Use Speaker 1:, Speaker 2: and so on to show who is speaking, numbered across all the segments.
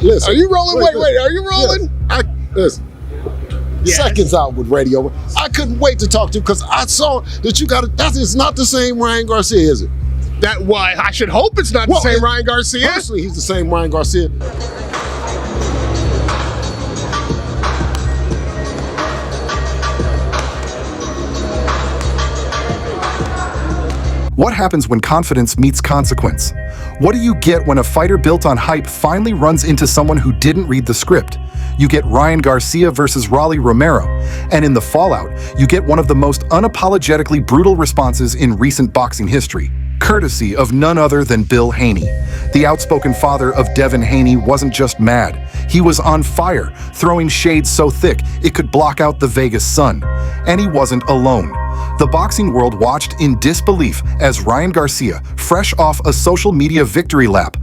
Speaker 1: Listen,
Speaker 2: Are you rolling? Wait, are you rolling?
Speaker 1: Listen. Yes. Seconds out with radio. I couldn't wait to talk to you because I saw that you got it. It's not the same Ryan Garcia, is it?
Speaker 2: That why? I should hope it's not the same Ryan Garcia.
Speaker 1: Personally, he's the same Ryan Garcia.
Speaker 3: What happens when confidence meets consequence? What do you get when a fighter built on hype finally runs into someone who didn't read the script? You get Ryan Garcia versus Rolly Romero, and in the fallout, you get one of the most unapologetically brutal responses in recent boxing history, courtesy of none other than Bill Haney. The outspoken father of Devin Haney wasn't just mad, he was on fire, throwing shade so thick it could block out the Vegas sun. And he wasn't alone. The boxing world watched in disbelief as Ryan Garcia, fresh off a social media victory lap,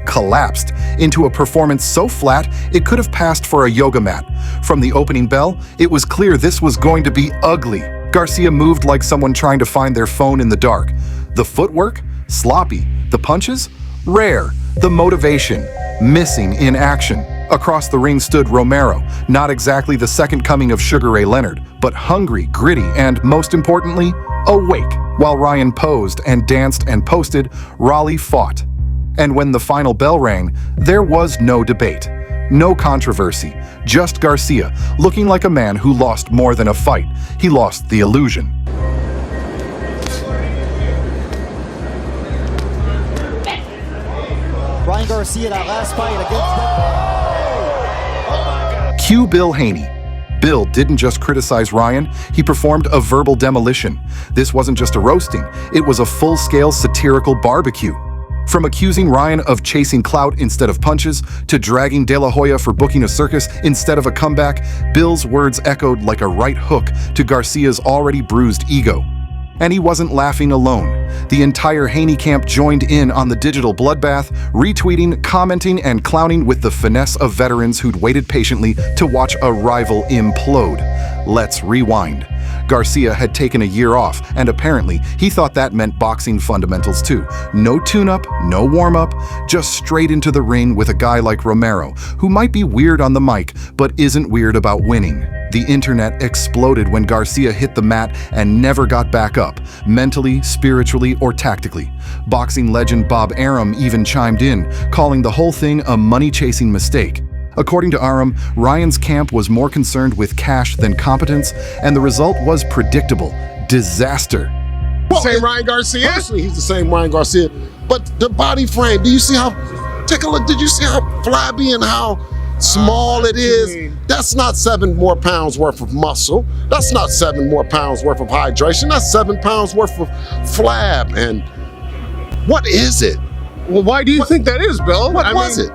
Speaker 3: collapsed into a performance so flat it could have passed for a yoga mat. From the opening bell, it was clear this was going to be ugly. Garcia moved like someone trying to find their phone in the dark. The footwork? Sloppy. The punches? Rare. The motivation? Missing in action. Across the ring stood Romero, not exactly the second coming of Sugar Ray Leonard, but hungry, gritty, and most importantly, awake. While Ryan posed and danced and posted, Rolly fought. And when the final bell rang, there was no debate, no controversy, just Garcia, looking like a man who lost more than a fight. He lost the illusion.
Speaker 4: Ryan Garcia, that last fight against
Speaker 3: Cue Bill Haney. Bill didn't just criticize Ryan, he performed a verbal demolition. This wasn't just a roasting, it was a full-scale satirical barbecue. From accusing Ryan of chasing clout instead of punches, to dragging De La Hoya for booking a circus instead of a comeback, Bill's words echoed like a right hook to Garcia's already bruised ego. And he wasn't laughing alone. The entire Haney camp joined in on the digital bloodbath, retweeting, commenting, and clowning with the finesse of veterans who'd waited patiently to watch a rival implode. Let's rewind. Garcia had taken a year off, and apparently he thought that meant boxing fundamentals too. No tune-up, no warm-up, just straight into the ring with a guy like Romero, who might be weird on the mic, but isn't weird about winning. The internet exploded when Garcia hit the mat and never got back up, mentally, spiritually, or tactically. Boxing legend Bob Arum even chimed in, calling the whole thing a money-chasing mistake. According to Arum, Ryan's camp was more concerned with cash than competence, and the result was predictable: disaster.
Speaker 2: Same Ryan Garcia?
Speaker 1: Personally, he's the same Ryan Garcia, but the body frame, do you see how, take a look, did you see how flabby and how small it is? That's not 7 more pounds worth of muscle. That's not 7 more pounds worth of hydration. That's 7 pounds worth of flab. And what is it?
Speaker 2: Well, why do you think that is, Bill?
Speaker 1: What was it?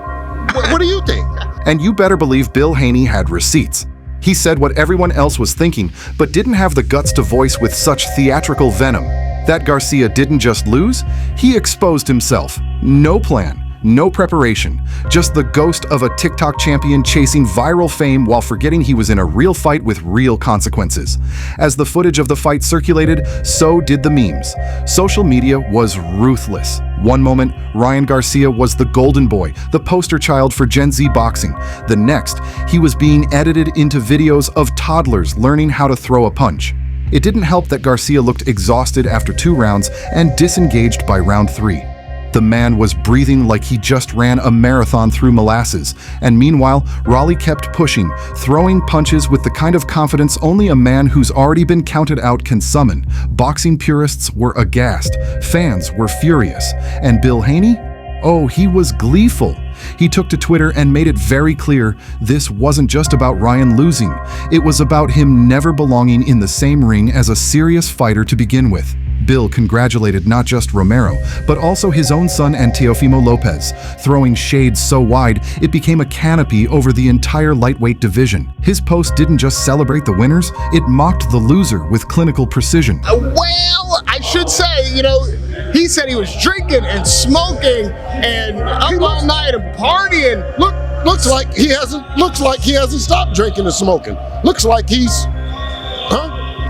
Speaker 1: What do you think?
Speaker 3: And you better believe Bill Haney had receipts. He said what everyone else was thinking, but didn't have the guts to voice with such theatrical venom. That Garcia didn't just lose, he exposed himself. No plan, no preparation, just the ghost of a TikTok champion chasing viral fame while forgetting he was in a real fight with real consequences. As the footage of the fight circulated, so did the memes. Social media was ruthless. One moment, Ryan Garcia was the golden boy, the poster child for Gen Z boxing. The next, he was being edited into videos of toddlers learning how to throw a punch. It didn't help that Garcia looked exhausted after 2 rounds and disengaged by round 3. The man was breathing like he just ran a marathon through molasses, and meanwhile, Rolly kept pushing, throwing punches with the kind of confidence only a man who's already been counted out can summon. Boxing purists were aghast, fans were furious, and Bill Haney? Oh, he was gleeful. He took to Twitter and made it very clear this wasn't just about Ryan losing. It was about him never belonging in the same ring as a serious fighter to begin with. Bill congratulated not just Romero, but also his own son and Teofimo Lopez, throwing shade so wide it became a canopy over the entire lightweight division. His post didn't just celebrate the winners, it mocked the loser with clinical precision.
Speaker 2: Well, I should say, he said he was drinking and smoking and up all night and partying.
Speaker 1: Looks like he hasn't stopped drinking and smoking. Looks like he's,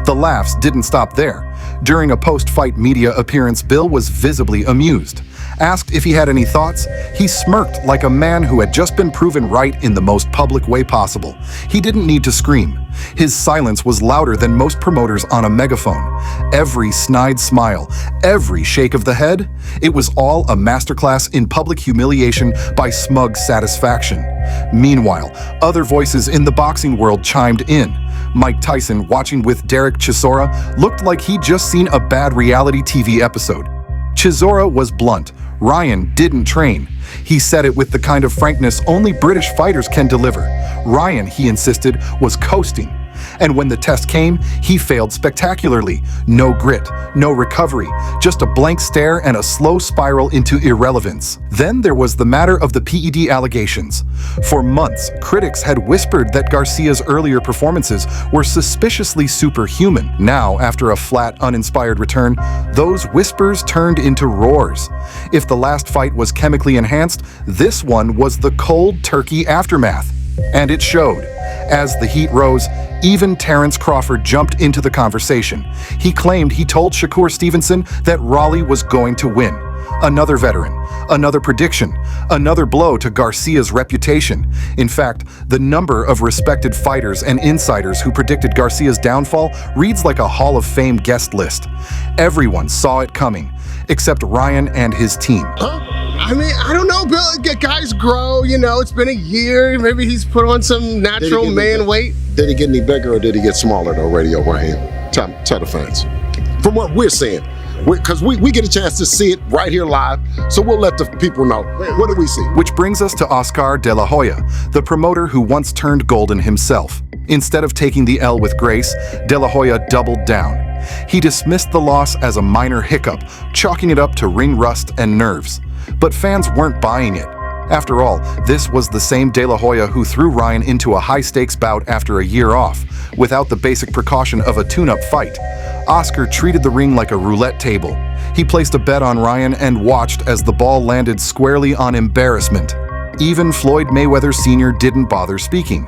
Speaker 3: The laughs didn't stop there. During a post-fight media appearance, Bill was visibly amused. Asked if he had any thoughts, he smirked like a man who had just been proven right in the most public way possible. He didn't need to scream. His silence was louder than most promoters on a megaphone. Every snide smile, every shake of the head, it was all a masterclass in public humiliation by smug satisfaction. Meanwhile, other voices in the boxing world chimed in. Mike Tyson, watching with Derek Chisora, looked like he'd just seen a bad reality TV episode. Chisora was blunt. Ryan didn't train. He said it with the kind of frankness only British fighters can deliver. Ryan, he insisted, was coasting. And when the test came, he failed spectacularly. No grit, no recovery, just a blank stare and a slow spiral into irrelevance. Then there was the matter of the PED allegations. For months, critics had whispered that Garcia's earlier performances were suspiciously superhuman. Now, after a flat, uninspired return, those whispers turned into roars. If the last fight was chemically enhanced, this one was the cold turkey aftermath. And it showed. As the heat rose, even Terrence Crawford jumped into the conversation. He claimed he told Shakur Stevenson that Rolly was going to win. Another veteran, another prediction, another blow to Garcia's reputation. In fact, the number of respected fighters and insiders who predicted Garcia's downfall reads like a Hall of Fame guest list. Everyone saw it coming, except Ryan and his team.
Speaker 2: I mean, I don't know, Bill. Guys grow, it's been a year. Maybe he's put on some natural man weight.
Speaker 1: Did he get any bigger or did he get smaller though, Radio Ryan? Tell the fans. From what we're seeing. Because we get a chance to see it right here live, so we'll let the people know. What do we see?
Speaker 3: Which brings us to Oscar De La Hoya, the promoter who once turned golden himself. Instead of taking the L with grace, De La Hoya doubled down. He dismissed the loss as a minor hiccup, chalking it up to ring rust and nerves. But fans weren't buying it. After all, this was the same De La Hoya who threw Ryan into a high-stakes bout after a year off, without the basic precaution of a tune-up fight. Oscar treated the ring like a roulette table. He placed a bet on Ryan and watched as the ball landed squarely on embarrassment. Even Floyd Mayweather Sr. didn't bother speaking.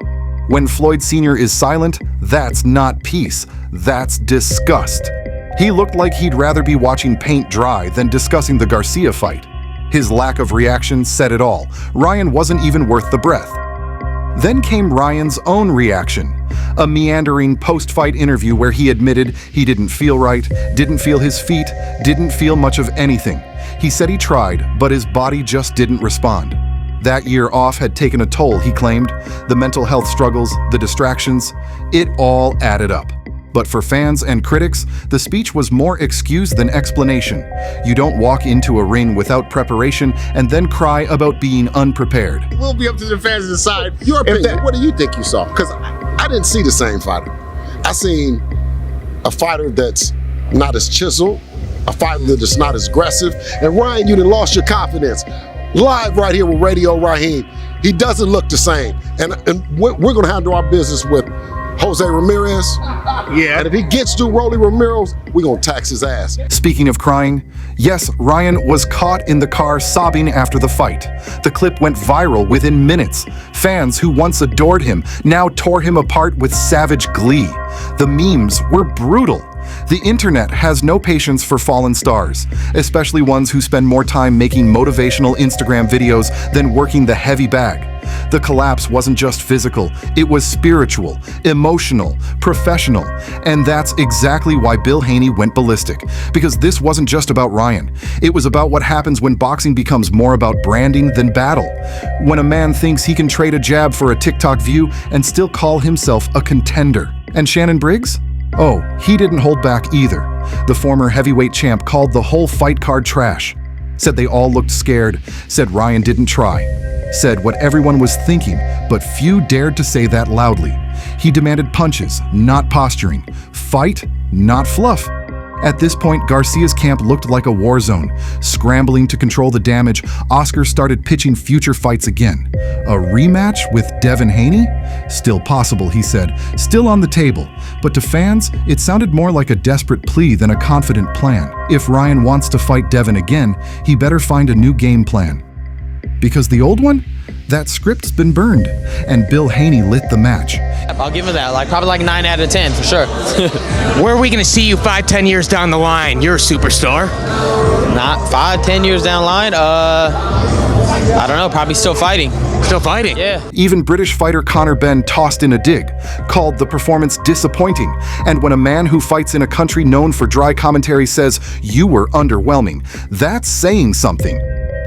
Speaker 3: When Floyd Sr. is silent, that's not peace, that's disgust. He looked like he'd rather be watching paint dry than discussing the Garcia fight. His lack of reaction said it all. Ryan wasn't even worth the breath. Then came Ryan's own reaction, a meandering post-fight interview where he admitted he didn't feel right, didn't feel his feet, didn't feel much of anything. He said he tried, but his body just didn't respond. That year off had taken a toll, he claimed. The mental health struggles, the distractions, it all added up. But for fans and critics, the speech was more excuse than explanation. You don't walk into a ring without preparation and then cry about being unprepared.
Speaker 2: We'll be up to the fans to decide.
Speaker 1: Your opinion, what do you think you saw? Because I didn't see the same fighter. I seen a fighter that's not as chiseled, a fighter that's not as aggressive, and Ryan, you done lost your confidence. Live right here with Radio Raheem, he doesn't look the same. And we're gonna handle our business with Jose Ramirez.
Speaker 2: Yeah.
Speaker 1: And if he gets to Rolly Romero, we're gonna tax his ass.
Speaker 3: Speaking of crying, yes, Ryan was caught in the car sobbing after the fight. The clip went viral within minutes. Fans who once adored him now tore him apart with savage glee. The memes were brutal. The internet has no patience for fallen stars, especially ones who spend more time making motivational Instagram videos than working the heavy bag. The collapse wasn't just physical, it was spiritual, emotional, professional, and that's exactly why Bill Haney went ballistic, because this wasn't just about Ryan. It was about what happens when boxing becomes more about branding than battle. When a man thinks he can trade a jab for a TikTok view and still call himself a contender. And Shannon Briggs? Oh, he didn't hold back either. The former heavyweight champ called the whole fight card trash. Said they all looked scared, said Ryan didn't try. Said what everyone was thinking, but few dared to say that loudly. He demanded punches, not posturing. Fight, not fluff. At this point, Garcia's camp looked like a war zone. Scrambling to control the damage, Oscar started pitching future fights again. A rematch with Devin Haney? Still possible, he said. Still on the table. But to fans, it sounded more like a desperate plea than a confident plan. If Ryan wants to fight Devin again, he better find a new game plan. Because the old one? That script's been burned, and Bill Haney lit the match.
Speaker 5: I'll give him that. Probably 9 out of 10 for sure.
Speaker 6: Where are we going to see you 5-10 years down the line? You're a superstar.
Speaker 5: Not 5-10 years down the line. I don't know. Probably still fighting.
Speaker 6: Still fighting?
Speaker 5: Yeah.
Speaker 3: Even British fighter Conor Benn tossed in a dig, called the performance disappointing, and when a man who fights in a country known for dry commentary says, "You were underwhelming," that's saying something.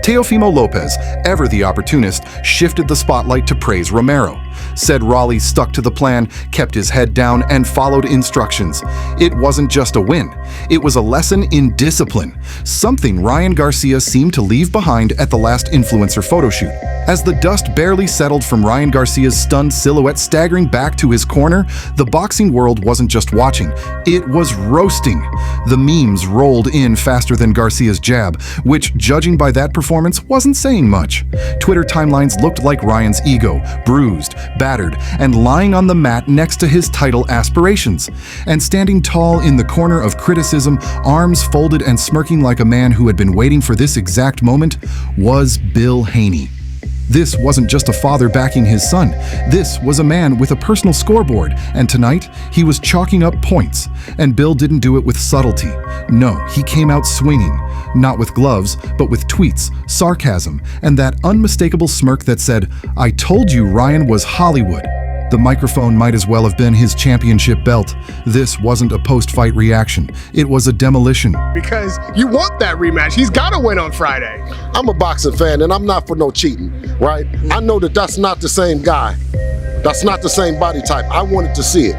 Speaker 3: Teofimo Lopez, ever the opportunist, shifted the spotlight to praise Romero. Said Rolly stuck to the plan, kept his head down, and followed instructions. It wasn't just a win. It was a lesson in discipline, something Ryan Garcia seemed to leave behind at the last influencer photo shoot. As the dust barely settled from Ryan Garcia's stunned silhouette staggering back to his corner, the boxing world wasn't just watching, it was roasting. The memes rolled in faster than Garcia's jab, which, judging by that performance, wasn't saying much. Twitter timelines looked like Ryan's ego, bruised, battered, and lying on the mat next to his title aspirations. And standing tall in the corner of criticism, arms folded and smirking like a man who had been waiting for this exact moment, was Bill Haney. This wasn't just a father backing his son. This was a man with a personal scoreboard, and tonight, he was chalking up points. And Bill didn't do it with subtlety. No, he came out swinging. Not with gloves, but with tweets, sarcasm, and that unmistakable smirk that said, "I told you Ryan was Hollywood." The microphone might as well have been his championship belt. This wasn't a post-fight reaction. It was a demolition.
Speaker 2: Because you want that rematch. He's got to win on Friday.
Speaker 1: I'm a boxing fan, and I'm not for no cheating, right? I know that that's not the same guy. That's not the same body type. I wanted to see it.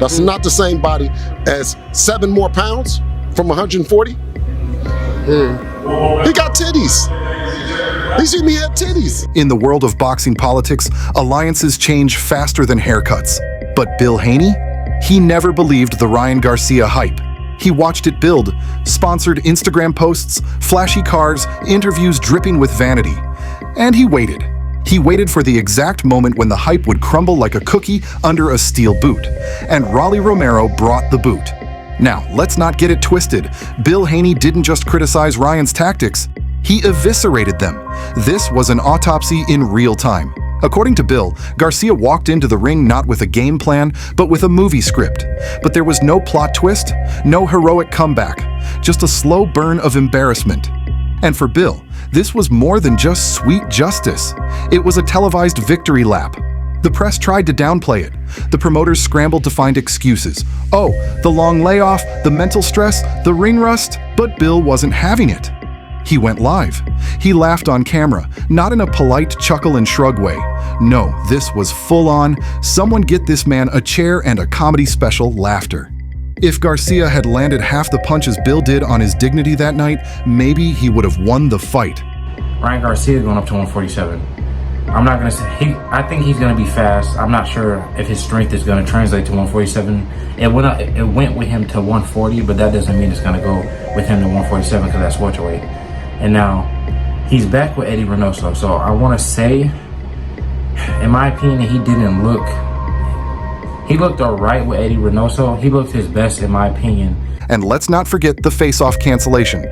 Speaker 1: That's not the same body as 7 more pounds from 140. He got titties. He see me had titties.
Speaker 3: In the world of boxing politics, alliances change faster than haircuts. But Bill Haney? He never believed the Ryan Garcia hype. He watched it build, sponsored Instagram posts, flashy cars, interviews dripping with vanity. And he waited. He waited for the exact moment when the hype would crumble like a cookie under a steel boot. And Rolly Romero brought the boot. Now, let's not get it twisted. Bill Haney didn't just criticize Ryan's tactics. He eviscerated them. This was an autopsy in real time. According to Bill, Garcia walked into the ring not with a game plan, but with a movie script. But there was no plot twist, no heroic comeback, just a slow burn of embarrassment. And for Bill, this was more than just sweet justice. It was a televised victory lap. The press tried to downplay it. The promoters scrambled to find excuses. Oh, the long layoff, the mental stress, the ring rust, but Bill wasn't having it. He went live. He laughed on camera, not in a polite chuckle and shrug way. No, this was full on, someone get this man a chair and a comedy special laughter. If Garcia had landed half the punches Bill did on his dignity that night, maybe he would have won the fight.
Speaker 7: Ryan Garcia going up to 147. I'm not going to say, I think he's going to be fast. I'm not sure if his strength is going to translate to 147. It went with him to 140, but that doesn't mean it's going to go with him to 147 because that's welterweight. And now, he's back with Eddie Reynoso. So I want to say, in my opinion, he looked all right with Eddie Reynoso. He looked his best, in my opinion.
Speaker 3: And let's not forget the face-off cancellation.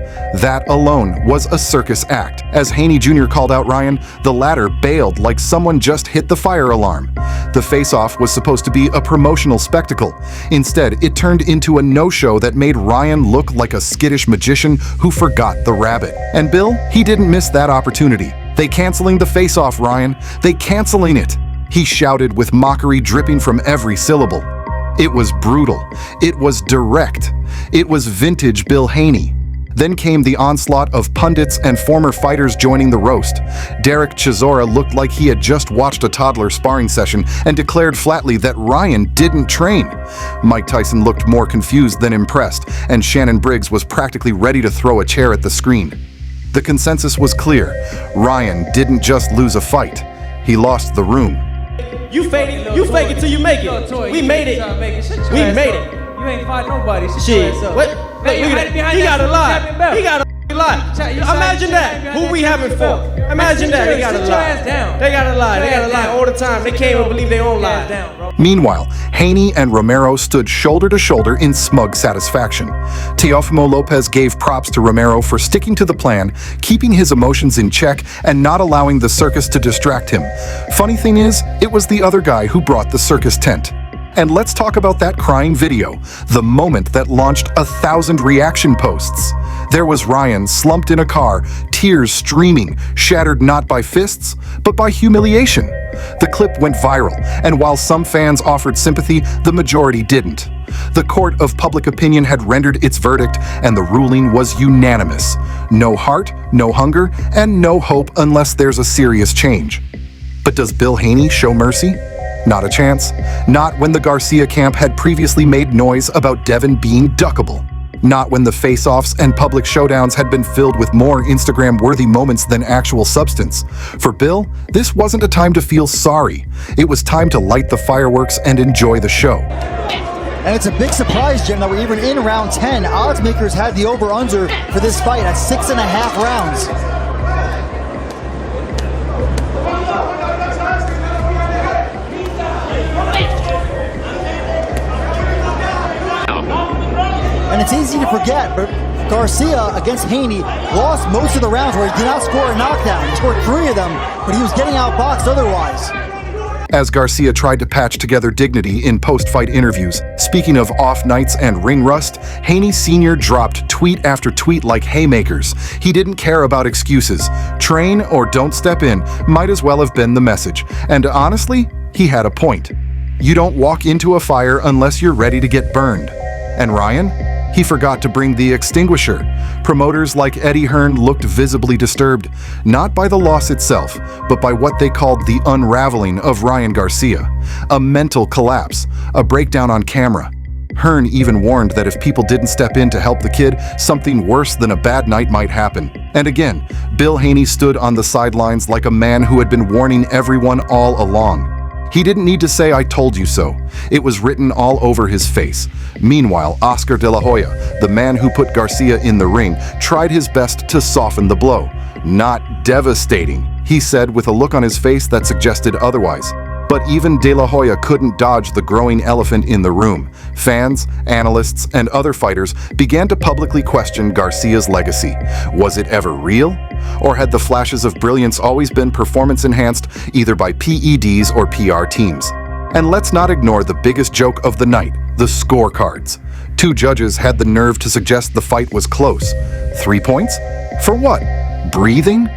Speaker 3: That alone was a circus act. As Haney Jr. called out Ryan, the latter bailed like someone just hit the fire alarm. The face-off was supposed to be a promotional spectacle. Instead, it turned into a no-show that made Ryan look like a skittish magician who forgot the rabbit. And Bill, he didn't miss that opportunity. They canceling the face-off, Ryan. They canceling it. He shouted with mockery dripping from every syllable. It was brutal. It was direct. It was vintage Bill Haney. Then came the onslaught of pundits and former fighters joining the roast. Derek Chisora looked like he had just watched a toddler sparring session and declared flatly that Ryan didn't train. Mike Tyson looked more confused than impressed, and Shannon Briggs was practically ready to throw a chair at the screen. The consensus was clear. Ryan didn't just lose a fight. He lost the room.
Speaker 8: You fake it till you make it. We made it. We made it.
Speaker 9: You ain't fight nobody.
Speaker 8: Shit. What? Look at that. He got a lie. He got a lie. Imagine that. Who we having for? Imagine that. They gotta lie. They gotta lie. They gotta lie all the time. They can't even believe their own lie.
Speaker 3: Meanwhile, Haney and Romero stood shoulder to shoulder in smug satisfaction. Teofimo Lopez gave props to Romero for sticking to the plan, keeping his emotions in check, and not allowing the circus to distract him. Funny thing is, it was the other guy who brought the circus tent. And let's talk about that crying video, the moment that launched 1,000 reaction posts. There was Ryan slumped in a car, tears streaming, shattered not by fists, but by humiliation. The clip went viral, and while some fans offered sympathy, the majority didn't. The court of public opinion had rendered its verdict, and the ruling was unanimous. No heart, no hunger, and no hope unless there's a serious change. But does Bill Haney show mercy? Not a chance. Not when the Garcia camp had previously made noise about Devin being duckable. Not when the face-offs and public showdowns had been filled with more Instagram-worthy moments than actual substance. For Bill, this wasn't a time to feel sorry. It was time to light the fireworks and enjoy the show.
Speaker 4: And it's a big surprise, Jim, that we're even in round 10. Odds makers had the over-under for this fight at 6.5 rounds. And it's easy to forget, but Garcia against Haney lost most of the rounds where he did not score a knockdown. He scored 3 of them, but he was getting outboxed otherwise.
Speaker 3: As Garcia tried to patch together dignity in post-fight interviews, speaking of off nights and ring rust, Haney Sr. dropped tweet after tweet like haymakers. He didn't care about excuses. Train or don't step in might as well have been the message. And honestly, he had a point. You don't walk into a fire unless you're ready to get burned. And Ryan? He forgot to bring the extinguisher. Promoters like Eddie Hearn looked visibly disturbed, not by the loss itself, but by what they called the unraveling of Ryan Garcia. A mental collapse, a breakdown on camera. Hearn even warned that if people didn't step in to help the kid, something worse than a bad night might happen. And again, Bill Haney stood on the sidelines like a man who had been warning everyone all along. He didn't need to say, "I told you so." It was written all over his face. Meanwhile, Oscar De La Hoya, the man who put Garcia in the ring, tried his best to soften the blow. "Not devastating," he said with a look on his face that suggested otherwise. But even De La Hoya couldn't dodge the growing elephant in the room. Fans, analysts, and other fighters began to publicly question Garcia's legacy. Was it ever real? Or had the flashes of brilliance always been performance-enhanced either by PEDs or PR teams? And let's not ignore the biggest joke of the night, the scorecards. 2 judges had the nerve to suggest the fight was close. 3 points? For what? Breathing?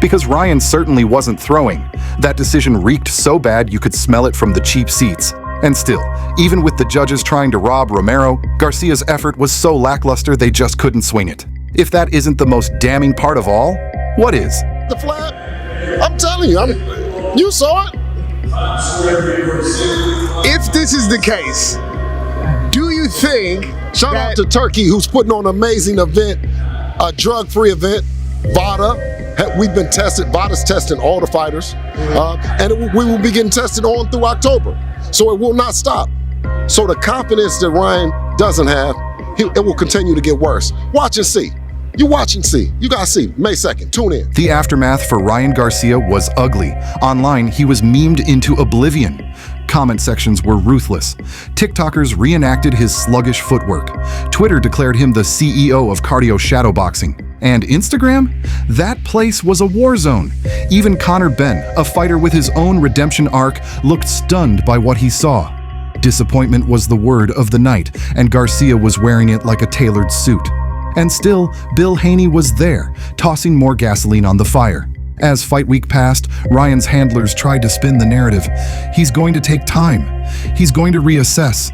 Speaker 3: Because Ryan certainly wasn't throwing. That decision reeked so bad you could smell it from the cheap seats. And still, even with the judges trying to rob Romero, Garcia's effort was so lackluster they just couldn't swing it. If that isn't the most damning part of all, what is?
Speaker 1: The flat, I'm telling you, you saw it.
Speaker 2: If this is the case, do you think
Speaker 1: Shout out to Turkey, who's putting on an amazing event, a drug-free event, VADA. We've been tested, VADA's testing all the fighters, and we will be getting tested on through October. So it will not stop. So the confidence that Ryan doesn't have, it will continue to get worse. Watch and see. You watch and see. You gotta see. May 2nd, tune in.
Speaker 3: The aftermath for Ryan Garcia was ugly. Online, he was memed into oblivion. Comment sections were ruthless. TikTokers reenacted his sluggish footwork. Twitter declared him the CEO of cardio shadowboxing. And Instagram? That place was a war zone. Even Conor Benn, a fighter with his own redemption arc, looked stunned by what he saw. Disappointment was the word of the night, and Garcia was wearing it like a tailored suit. And still, Bill Haney was there, tossing more gasoline on the fire. As fight week passed, Ryan's handlers tried to spin the narrative. He's going to take time. He's going to reassess.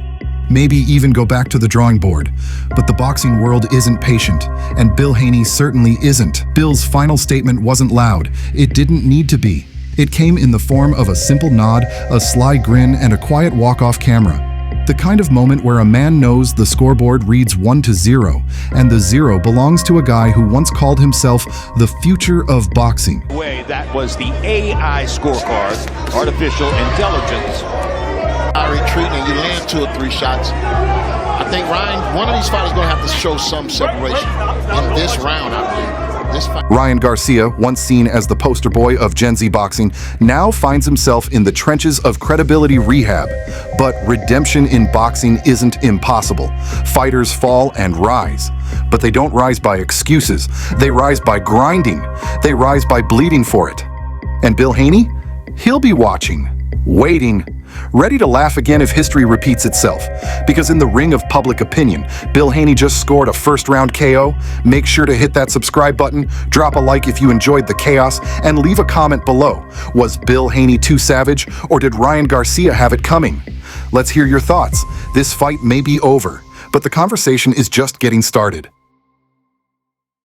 Speaker 3: Maybe even go back to the drawing board. But the boxing world isn't patient, and Bill Haney certainly isn't. Bill's final statement wasn't loud. It didn't need to be. It came in the form of a simple nod, a sly grin, and a quiet walk off camera. The kind of moment where a man knows the scoreboard reads 1-0, and the 0 belongs to a guy who once called himself the future of boxing.
Speaker 9: That was the AI scorecard, artificial intelligence.
Speaker 10: Retreating and you land 2 or 3 shots. I think Ryan, one of these fighters is going to have to show some separation in this round, I believe. This fight.
Speaker 3: Ryan Garcia, once seen as the poster boy of Gen Z boxing, now finds himself in the trenches of credibility rehab. But redemption in boxing isn't impossible. Fighters fall and rise. But they don't rise by excuses. They rise by grinding. They rise by bleeding for it. And Bill Haney? He'll be watching, waiting, ready to laugh again if history repeats itself. Because in the ring of public opinion, Bill Haney just scored a first-round KO. Make sure to hit that subscribe button, drop a like if you enjoyed the chaos, and leave a comment below. Was Bill Haney too savage, or did Ryan Garcia have it coming? Let's hear your thoughts. This fight may be over, but the conversation is just getting started.